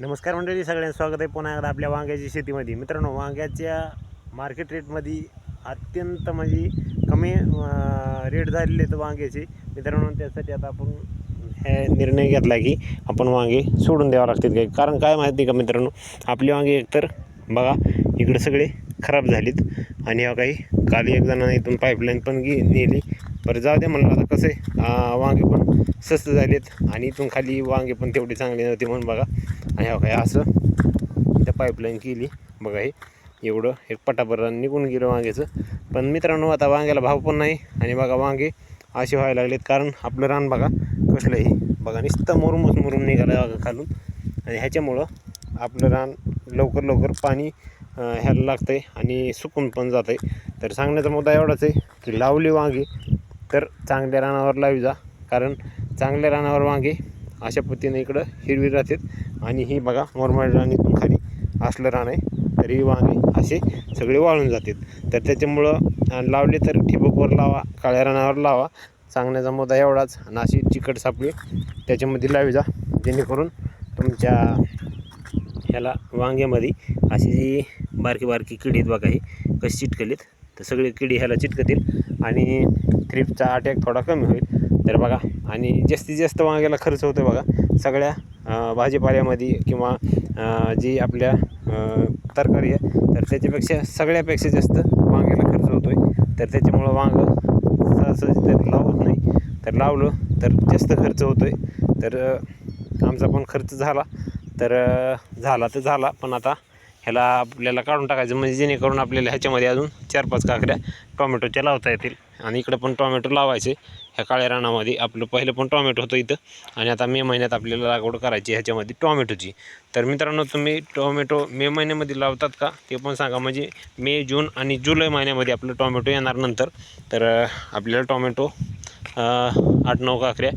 नमस्कार मंडळी, सगळ्यांचं स्वागत आहे पुन्हा एकदा आपल्या वांग्याची शेतीमध्ये. मित्रांनो, वांग्याच्या मार्केट रेटमध्ये अत्यंत म्हणजे कमी रेट झालेले आहेत वांग्याचे. मित्रांनो, त्यासाठी आता आपण हे निर्णय घेतला की आपण वांगे सोडून द्यावं लागतात काही. कारण काय माहिती का मित्रांनो, आपली वांगे एकतर बघा इकडे सगळे खराब झालीत आणि ह्या काही काल एक जणांना इथून पाईपलाईन पण नेली. बरं जाऊ द्या म्हणलं, आता कसं आहे वांगे पण स्वस्त झालेत आणि इथून खाली वांगे पण तेवढी चांगली नव्हती म्हणून बघा. आणि ह्या काय असं त्या पाईपलाईन केली बघा. हे एवढं एक पटाभर निघून गेलं वांग्याचं. पण मित्रांनो, आता वांग्याला भाव पण नाही आणि बघा वांगे असे व्हायला लागलेत. कारण आपलं रान बघा कसलंही बघा नुसतं मुरुम निघालं बघा खालून. आणि ह्याच्यामुळं आपलं रान लवकर पाणी ह्याला लागतं आहे आणि सुकून पण जातं आहे. तर सांगण्याचा मुद्दा एवढाच आहे की लावली वांगी तर चांगल्या रानावर लावी जा. कारण चांगल्या रानावर वांगे अशा पद्धतीने इकडं हिरवी राहतात. आणि ही बघा मुरमाड रान इथून खाली असलं रान आहे तरी वांगे असे सगळे वाळून जातात. तर त्याच्यामुळं लावले तर ठिबकवर लावा, काळ्या रानावर लावा. सांगण्याचा मुद्दा एवढाच. आणि अशी चिकट सापळी त्याच्यामध्ये लावी जा, जेणेकरून तुमच्या ह्याला वांग्यामध्ये अशी जी बारकी किडी आहेत बघा, ही कशी चिटकलीत तर सगळे किडी ह्याला चिटकतील आणि थ्रिप्सचा अटॅक थोडा कमी होईल. तर बघा, आणि जास्तीत जास्त वांग्याला खर्च होतो बघा सगळ्या भाजीपाल्यामध्ये किंवा जी आपल्या तरकारी आहे तर त्याच्यापेक्षा सगळ्यापेक्षा जास्त वांग्याला खर्च होतो आहे. तर त्याच्यामुळं वांगं सहज तर लावत नाही, तर लावलं तर जास्त खर्च होतो आहे. तर आमचा पण खर्च झाला तर झाला पण आता ह्याला आपल्याला काढून टाकायचं, म्हणजे जेणेकरून आपल्याला ह्याच्यामध्ये अजून 4-5 काकड्या टोमॅटोच्या लावता येतील. आणि इकडं पण टोमॅटो लावायचे. ह्या काळ्या रानामध्ये आपलं पहिलं पण टोमॅटो होतं इथं आणि आता मे महिन्यात आपल्याला लागवड करायची ह्याच्यामध्ये टोमॅटोची. तर मित्रांनो, तुम्ही टोमॅटो मे महिन्यामध्ये लावतात का ते पण सांगा. म्हणजे मे, जून आणि जुलै महिन्यामध्ये आपलं टोमॅटो येणार नंतर. तर आपल्याला टोमॅटो 8-9 काकड्या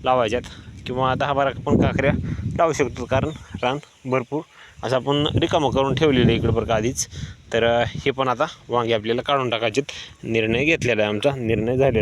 लावायच्यात किंवा 10-12 पण काकड्या लावू शकतो. कारण रान भरपूर असं आपण रिकामं करून ठेवलेलं आहे इकडं बरं का आधीच. तर हे पण आता वांगे आपल्याला काढून टाकायचे निर्णय घेतलेला आहे, आमचा निर्णय झालेला.